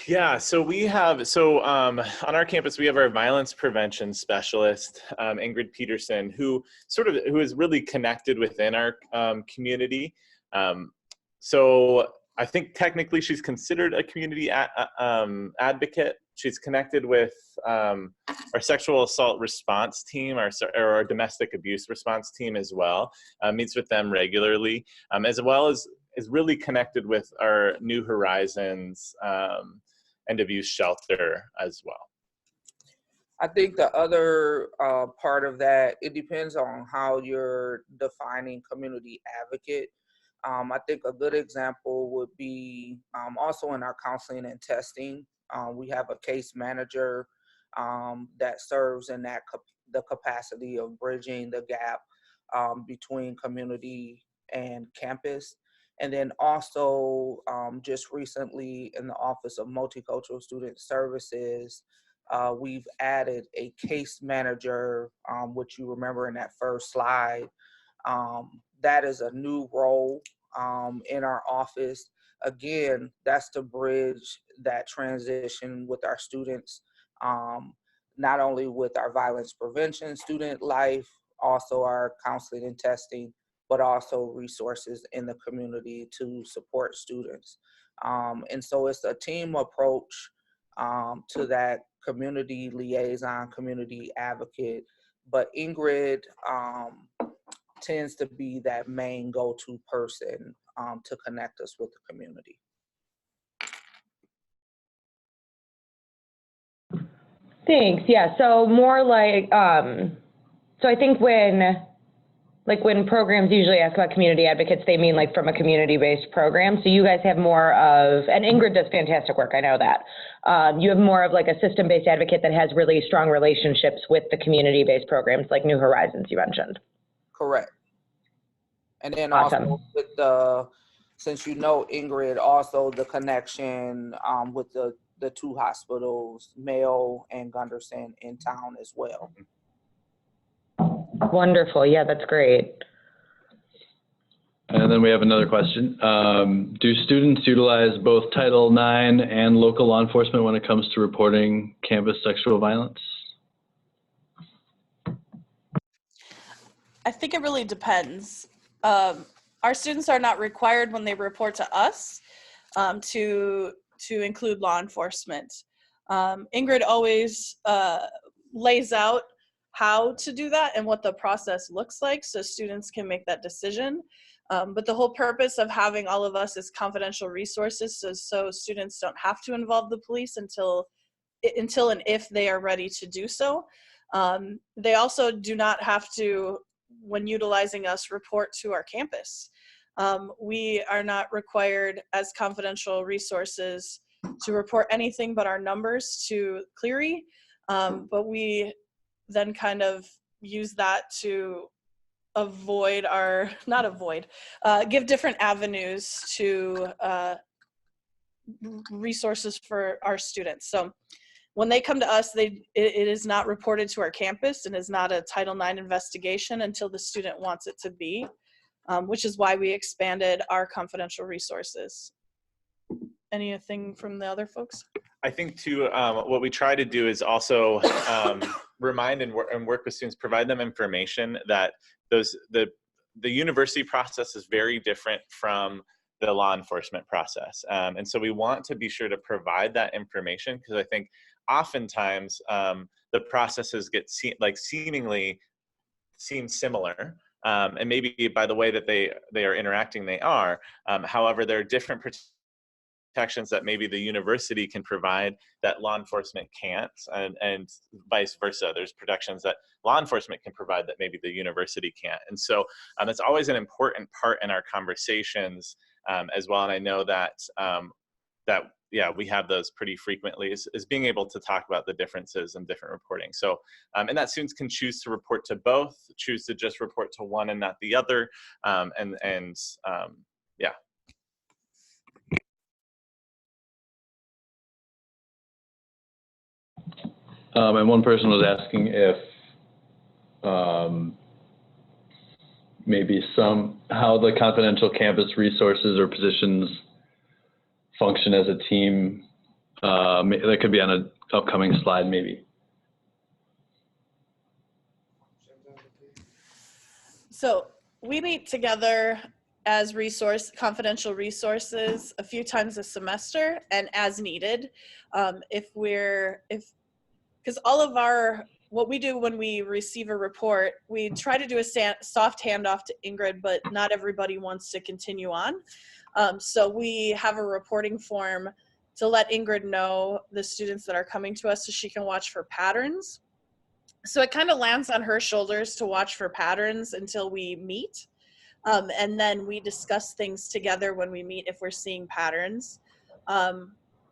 Yeah, so we have, on our campus, we have our violence prevention specialist, Ingrid Peterson, who is really connected within our community. So I think technically she's considered a community advocate. She's connected with our sexual assault response team, or our domestic abuse response team as well, meets with them regularly, as well as is really connected with our New Horizons end of use shelter as well. I think the other part of that, it depends on how you're defining community advocate. I think a good example would be also in our counseling and testing. We have a case manager that serves in the capacity of bridging the gap between community and campus. And then also just recently in the Office of Multicultural Student Services, we've added a case manager, which you remember in that first slide. That is a new role in our office. Again, that's to bridge that transition with our students, not only with our violence prevention student life, also our counseling and testing, but also resources in the community to support students. And so it's a team approach to that community liaison, community advocate, but Ingrid tends to be that main go-to person to connect us with the community. Thanks. Yeah. So more like, so I think when programs usually ask about community advocates, they mean like from a community-based program. So you guys have more of, and Ingrid does fantastic work, I know that. You have more of like a system-based advocate that has really strong relationships with the community-based programs like New Horizons you mentioned. Correct. And then Awesome. also with the, since you know Ingrid, also the connection with the two hospitals, Mayo and Gunderson in town as well. Wonderful. Yeah, that's great. And then we have another question. Do students utilize both Title IX and local law enforcement when it comes to reporting campus sexual violence? I think it really depends. Our students are not required when they report to us to include law enforcement. Ingrid always lays out how to do that and what the process looks like so students can make that decision. But the whole purpose of having all of us is confidential resources so students don't have to involve the police until and if they are ready to do so. They also do not have to, when utilizing us, report to our campus. We are not required as confidential resources to report anything but our numbers to Cleary, but we then kind of use that to avoid give different avenues to resources for our students. So when they come to us, it is not reported to our campus and is not a Title IX investigation until the student wants it to be, which is why we expanded our confidential resources. Anything from the other folks? I think too, what we try to do is also remind and work with students, provide them information that the university process is very different from the law enforcement process. And so we want to be sure to provide that information because I think oftentimes the processes get seemingly seem similar. And maybe by the way that they are interacting, they are. However, there are different protections that maybe the university can provide that law enforcement can't, and vice versa. There's protections that law enforcement can provide that maybe the university can't. And so it's always an important part in our conversations as well. And I know that, yeah, we have those pretty frequently, is being able to talk about the differences in different reporting. So, and that students can choose to report to both, choose to just report to one and not the other, yeah. And one person was asking if maybe how the confidential campus resources or positions function as a team. That could be on an upcoming slide, maybe. So we meet together as confidential resources a few times a semester and as needed. Because all of what we do when we receive a report, we try to do a soft handoff to Ingrid, but not everybody wants to continue on. So we have a reporting form to let Ingrid know the students that are coming to us so she can watch for patterns. So it kind of lands on her shoulders to watch for patterns until we meet. And then we discuss things together when we meet if we're seeing patterns,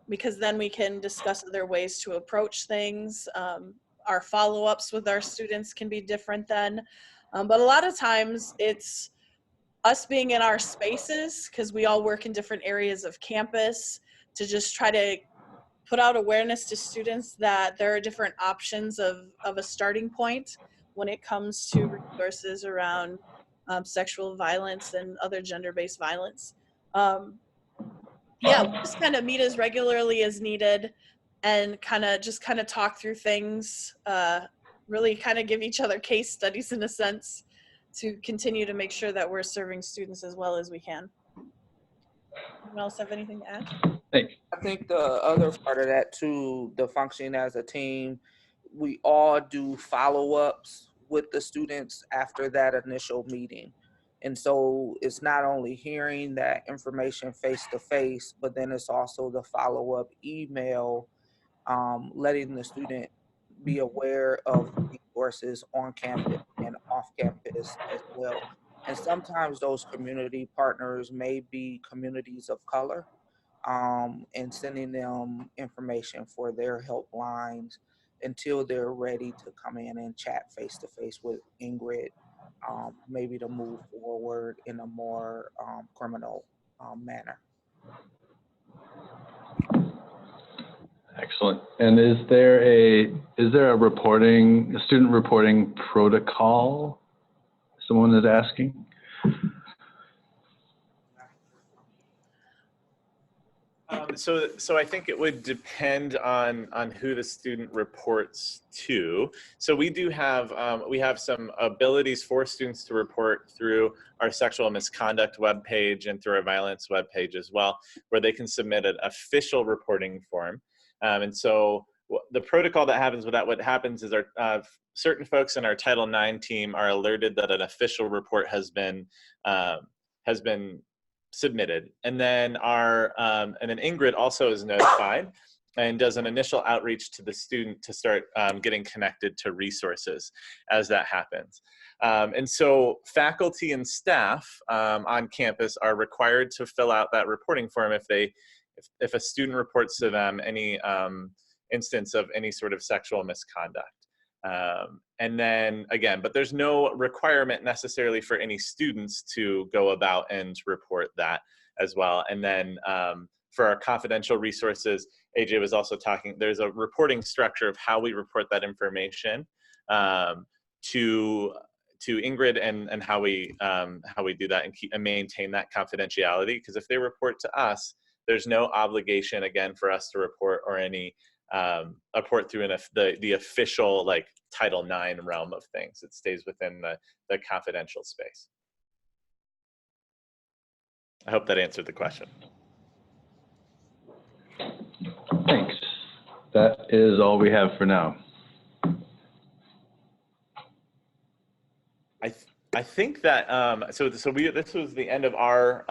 because then we can discuss other ways to approach things. Our follow-ups with our students can be different then. But a lot of times it's us being in our spaces, because we all work in different areas of campus, to just try to put out awareness to students that there are different options of a starting point when it comes to resources around sexual violence and other gender-based violence. Yeah, we just kind of meet as regularly as needed and kind of talk through things, really kind of give each other case studies in a sense to continue to make sure that we're serving students as well as we can. Anyone else have anything to add? Thanks. I think the other part of that too, the functioning as a team, we all do follow-ups with the students after that initial meeting. And so it's not only hearing that information face-to-face, but then it's also the follow-up email, letting the student be aware of resources on campus and off campus as well. And sometimes those community partners may be communities of color, and sending them information for their helplines until they're ready to come in and chat face-to-face with Ingrid, maybe to move forward in a more criminal manner. Excellent. And is there a student reporting protocol? Someone is asking. So I think it would depend on who the student reports to. So we do have we have some abilities for students to report through our sexual misconduct webpage and through our violence webpage as well, where they can submit an official reporting form. And so the protocol that happens with that, what happens is our certain folks in our Title IX team are alerted that an official report has been submitted, and then and then Ingrid also is notified and does an initial outreach to the student to start getting connected to resources as that happens. And so faculty and staff on campus are required to fill out that reporting form if a student reports to them any instance of any sort of sexual misconduct. And then again, but there's no requirement necessarily for any students to go about and report that as well. And then for our confidential resources, AJ was also talking, there's a reporting structure of how we report that information to Ingrid and how we do that and maintain that confidentiality. Because if they report to us, there's no obligation again for us to report or any report through the official like Title IX realm of things. It stays within the confidential space. I hope that answered the question. Thanks. That is all we have for now. I think that this was the end of our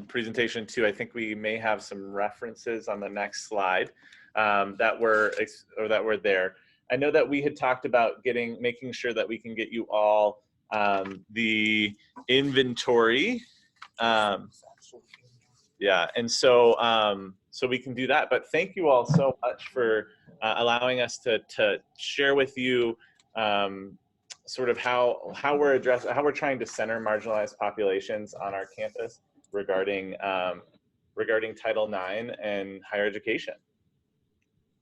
presentation too. I think we may have some references on the next slide that were there. I know that we had talked about making sure that we can get you all the inventory. Yeah, and so we can do that. But thank you all so much for allowing us to share with you sort of how we're trying to center marginalized populations on our campus regarding Title IX and higher education.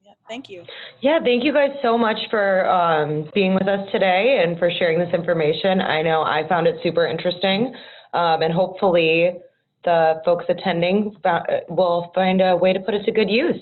Yeah, thank you. Yeah, thank you guys so much for being with us today and for sharing this information. I know I found it super interesting, and hopefully the folks attending will find a way to put it to good use.